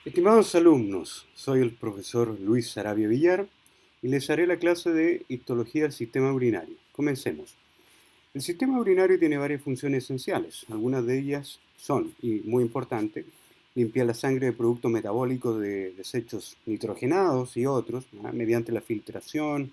Estimados alumnos, soy el profesor Luis Sarabia Villar y les haré la clase de histología del sistema urinario. Comencemos. El sistema urinario tiene varias funciones esenciales. Algunas de ellas son, y muy importante, limpiar la sangre de productos metabólicos de desechos nitrogenados y otros, ¿ya? Mediante la filtración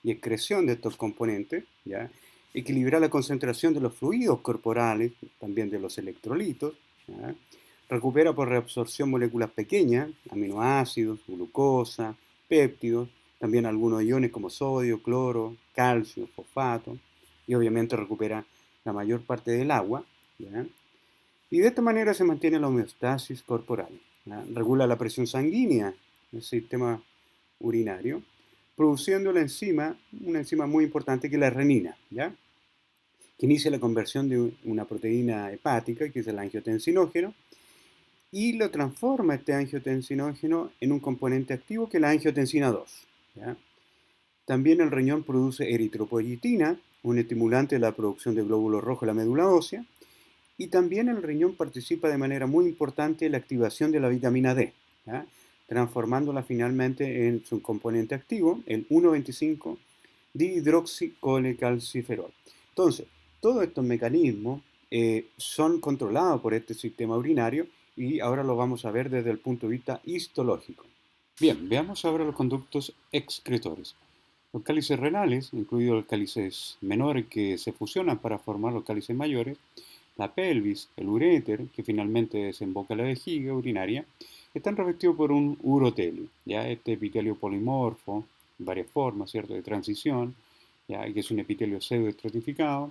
y excreción de estos componentes, ¿ya? Equilibrar la concentración de los fluidos corporales, también de los electrolitos, ¿ya? Recupera por reabsorción moléculas pequeñas, aminoácidos, glucosa, péptidos, también algunos iones como sodio, cloro, calcio, fosfato, y obviamente recupera la mayor parte del agua, ¿ya? Y de esta manera se mantiene la homeostasis corporal, ¿ya? Regula la presión sanguínea del sistema urinario, produciendo una enzima muy importante que es la renina, ¿ya? Que inicia la conversión de una proteína hepática, que es el angiotensinógeno, y lo transforma este angiotensinógeno en un componente activo que es la angiotensina 2, ¿ya? También el riñón produce eritropoyetina, un estimulante de la producción de glóbulos rojos en la médula ósea, y también el riñón participa de manera muy importante en la activación de la vitamina D, ¿ya? Transformándola finalmente en su componente activo, el 1,25 dihidroxicolecalciferol. Entonces, todos estos mecanismos son controlados por este sistema urinario y ahora lo vamos a ver desde el punto de vista histológico. Bien, veamos ahora los conductos excretores. Los cálices renales, incluidos los cálices menores que se fusionan para formar los cálices mayores, la pelvis, el uréter, que finalmente desemboca en la vejiga urinaria, están revestidos por un urotelio, ¿ya? Este epitelio polimorfo, en varias formas, ¿cierto?, de transición, ¿ya? Que es un epitelio pseudoestratificado,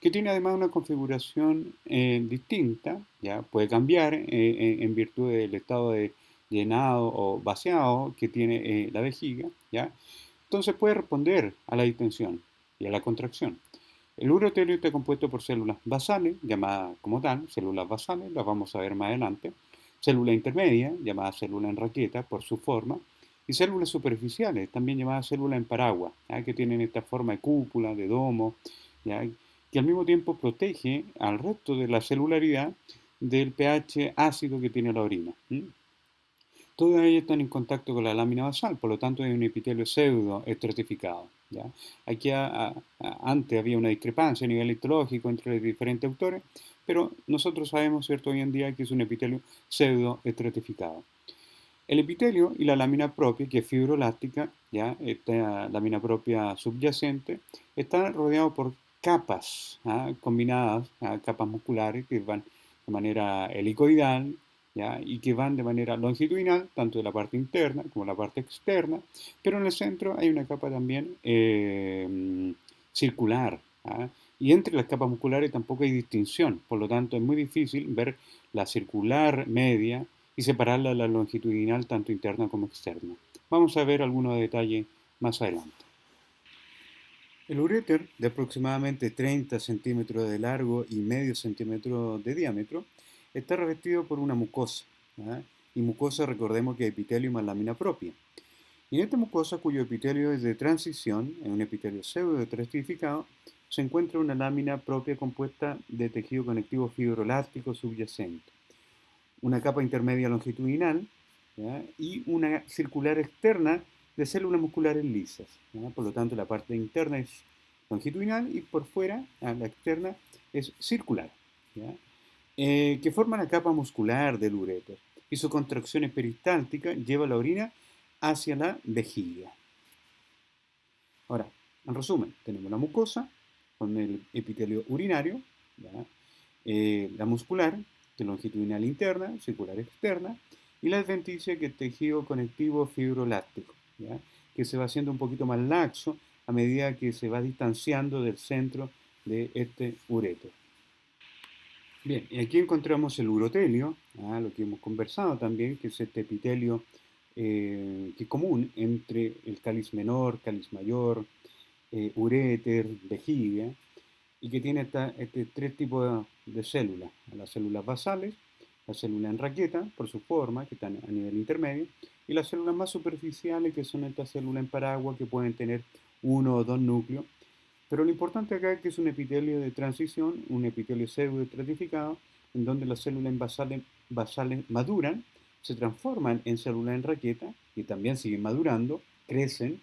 que tiene además una configuración distinta, ¿ya? Puede cambiar en virtud del estado de llenado o vaciado que tiene la vejiga, ¿ya? Entonces puede responder a la distensión y a la contracción. El urotelio está compuesto por células basales, llamadas como tal, células basales, las vamos a ver más adelante, célula intermedia, llamada célula en raqueta por su forma, y células superficiales, también llamadas células en paraguas, ¿ya? Que tienen esta forma de cúpula, de domo, ¿ya? Que al mismo tiempo protege al resto de la celularidad del pH ácido que tiene la orina. Todas ellas están en contacto con la lámina basal, por lo tanto hay un epitelio pseudo estratificado, ¿ya? Aquí antes había una discrepancia a nivel histológico entre los diferentes autores, pero nosotros sabemos, ¿cierto?, hoy en día que es un epitelio pseudo estratificado. El epitelio y la lámina propia, que es fibroelástica, ¿ya? Esta lámina propia subyacente, está rodeado por capas, ¿ah?, combinadas, ¿ah?, capas musculares que van de manera helicoidal, ¿ya? Y que van de manera longitudinal, tanto de la parte interna como de la parte externa, pero en el centro hay una capa también circular, ¿ah? Y entre las capas musculares tampoco hay distinción, por lo tanto es muy difícil ver la circular media y separarla de la longitudinal tanto interna como externa. Vamos a ver algunos detalles más adelante. El uréter, de aproximadamente 30 centímetros de largo y medio centímetro de diámetro, está revestido por una mucosa, ¿ya? Y mucosa, recordemos que es epitelio más lámina propia. Y en esta mucosa, cuyo epitelio es de transición, en un epitelio pseudoestratificado, se encuentra una lámina propia compuesta de tejido conectivo fibroelástico subyacente, una capa intermedia longitudinal, ¿ya? Y una circular externa de células musculares lisas, ¿ya? Por lo tanto, la parte interna es longitudinal y por fuera, la externa, es circular, ¿ya? Que forma la capa muscular del uréter y su contracción peristáltica lleva la orina hacia la vejiga. Ahora, en resumen, tenemos la mucosa con el epitelio urinario, ¿ya? La muscular, que es longitudinal interna, circular externa, y la adventicia, que es tejido conectivo fibroláctico, ¿ya? Que se va haciendo un poquito más laxo a medida que se va distanciando del centro de este ureter. Bien, y aquí encontramos el urotelio, lo que hemos conversado también, que es este epitelio que es común entre el cáliz menor, cáliz mayor, uréter, vejiga, y que tiene tres tipos de células: las células basales, las células en raqueta, por su forma, que están a nivel intermedio, y las células más superficiales, que son estas células en paraguas, que pueden tener uno o dos núcleos. Pero lo importante acá es que es un epitelio de transición, un epitelio pseudoestratificado, en donde las células basales maduran, se transforman en células en raqueta y también siguen madurando, crecen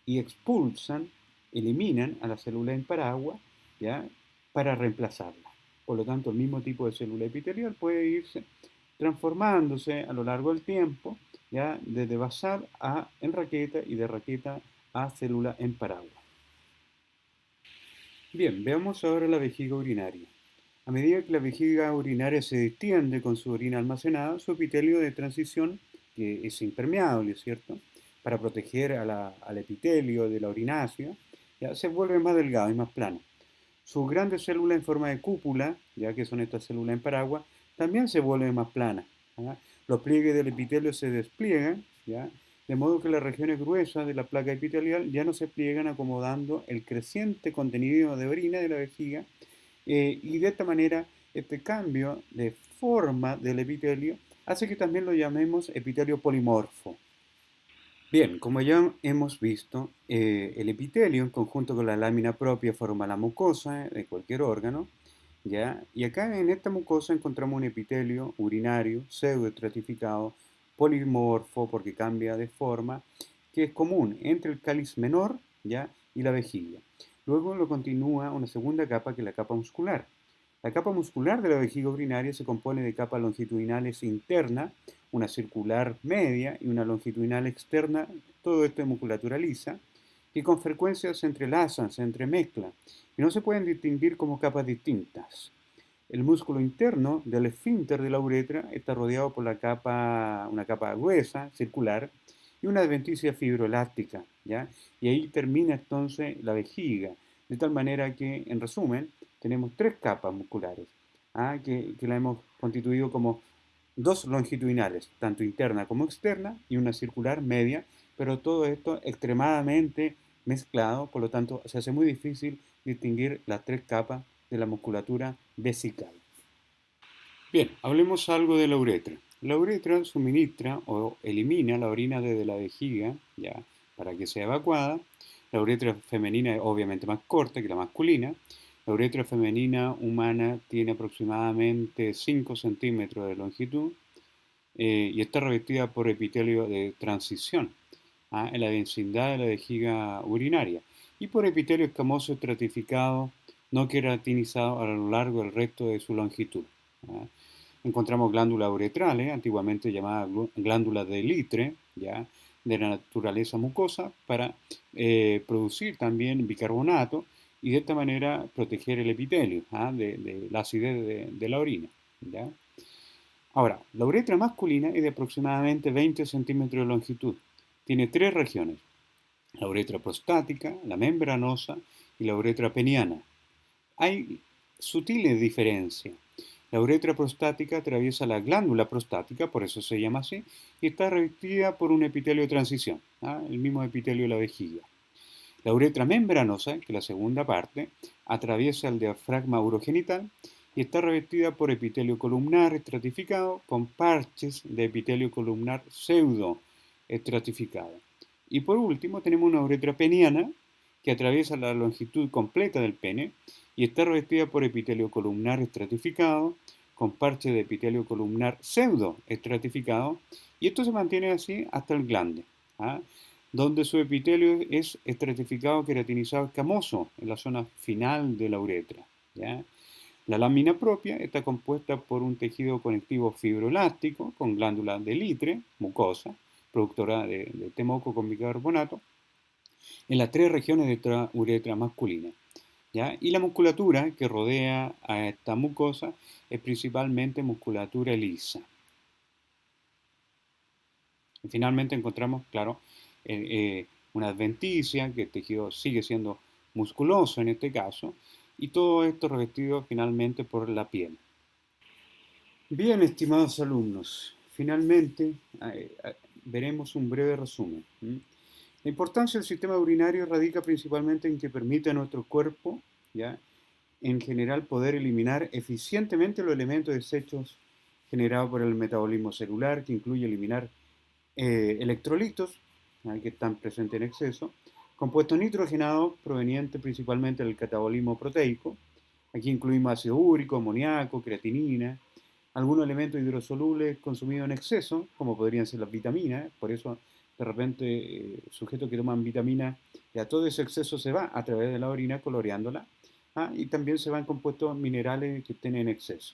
y expulsan, eliminan a la célula en paraguas, ¿ya? Para reemplazarla. Por lo tanto, el mismo tipo de célula epitelial puede irse transformándose a lo largo del tiempo, ¿ya? Desde basal a en raqueta y de raqueta a célula en paraguas. Bien, veamos ahora la vejiga urinaria. A medida que la vejiga urinaria se distiende con su orina almacenada, su epitelio de transición, que es impermeable, ¿cierto? Para proteger al epitelio de la orinácea, ya se vuelve más delgado y más plano. Sus grandes células en forma de cúpula, ya que son estas células en paraguas, también se vuelven más planas. ¿Ya? Los pliegues del epitelio se despliegan, ¿ya? De modo que las regiones gruesas de la placa epitelial ya no se pliegan, acomodando el creciente contenido de orina de la vejiga, y de esta manera este cambio de forma del epitelio hace que también lo llamemos epitelio polimorfo. Bien, como ya hemos visto, el epitelio en conjunto con la lámina propia forma la mucosa de cualquier órgano, ¿ya? Y acá en esta mucosa encontramos un epitelio urinario pseudoestratificado, polimorfo porque cambia de forma, que es común entre el cáliz menor, ¿ya? Y la vejiga. Luego lo continúa una segunda capa que es la capa muscular. La capa muscular de la vejiga urinaria se compone de capas longitudinales internas, una circular media y una longitudinal externa, todo esto es musculatura lisa, que con frecuencia se entrelazan, se entremezclan, y no se pueden distinguir como capas distintas. El músculo interno del esfínter de la uretra está rodeado por una capa gruesa, circular, y una adventicia fibroelástica, ¿ya? Y ahí termina entonces la vejiga, de tal manera que, en resumen, tenemos tres capas musculares, que la hemos constituido como dos longitudinales, tanto interna como externa, y una circular media, pero todo esto extremadamente mezclado, por lo tanto se hace muy difícil distinguir las tres capas de la musculatura vesical. Bien, hablemos algo de la uretra. La uretra suministra o elimina la orina desde la vejiga, ya, para que sea evacuada. La uretra femenina es obviamente más corta que la masculina. La uretra femenina humana tiene aproximadamente 5 centímetros de longitud, y está revestida por epitelio de transición, en la densidad de la vejiga urinaria y por epitelio escamoso estratificado no queratinizado a lo largo del resto de su longitud. ¿Ah? Encontramos glándulas uretrales, antiguamente llamadas glándulas de Litre, ¿ya? De la naturaleza mucosa, para producir también bicarbonato y de esta manera proteger el epitelio, de la acidez de la orina. ¿Ya? Ahora, la uretra masculina es de aproximadamente 20 centímetros de longitud. Tiene tres regiones: la uretra prostática, la membranosa y la uretra peniana. Hay sutiles diferencias. La uretra prostática atraviesa la glándula prostática, por eso se llama así, y está revestida por un epitelio de transición, el mismo epitelio de la vejiga. La uretra membranosa, que es la segunda parte, atraviesa el diafragma urogenital y está revestida por epitelio columnar estratificado con parches de epitelio columnar pseudo estratificado. Y por último tenemos una uretra peniana que atraviesa la longitud completa del pene y está revestida por epitelio columnar estratificado con parches de epitelio columnar pseudo estratificado, y esto se mantiene así hasta el glande, ¿ah? Donde su epitelio es estratificado queratinizado escamoso en la zona final de la uretra, ¿ya? La lámina propia está compuesta por un tejido conectivo fibroelástico con glándulas de Litre, mucosa, productora de temoco con bicarbonato, en las tres regiones de esta uretra masculina, ¿ya? Y la musculatura que rodea a esta mucosa es principalmente musculatura lisa. Y finalmente encontramos, claro, una adventicia, que el tejido sigue siendo musculoso en este caso, y todo esto revestido finalmente por la piel. Bien, estimados alumnos, finalmente veremos un breve resumen. La importancia del sistema urinario radica principalmente en que permite a nuestro cuerpo, ¿ya?, en general, poder eliminar eficientemente los elementos desechos generados por el metabolismo celular, que incluye eliminar electrolitos, que están presentes en exceso, compuestos nitrogenados provenientes principalmente del catabolismo proteico. Aquí incluimos ácido úrico, amoníaco, creatinina, algunos elementos hidrosolubles consumidos en exceso, como podrían ser las vitaminas, por eso de repente sujetos que toman vitaminas, ya todo ese exceso se va a través de la orina coloreándola, y también se van compuestos minerales que estén en exceso.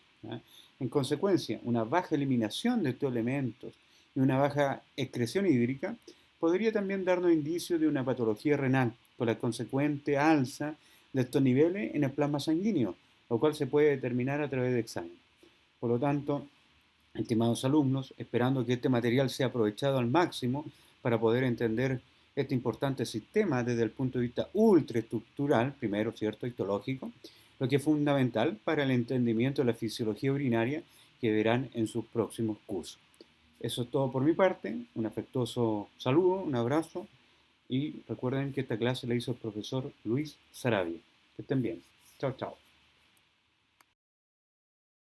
En consecuencia, una baja eliminación de estos elementos y una baja excreción hídrica podría también darnos indicios de una patología renal, con la consecuente alza de estos niveles en el plasma sanguíneo, lo cual se puede determinar a través de exámenes. Por lo tanto, estimados alumnos, esperando que este material sea aprovechado al máximo para poder entender este importante sistema desde el punto de vista ultraestructural, primero, ¿cierto?, histológico, lo que es fundamental para el entendimiento de la fisiología urinaria que verán en sus próximos cursos. Eso es todo por mi parte, un afectuoso saludo, un abrazo y recuerden que esta clase la hizo el profesor Luis Sarabia. Que estén bien. Chao, chao.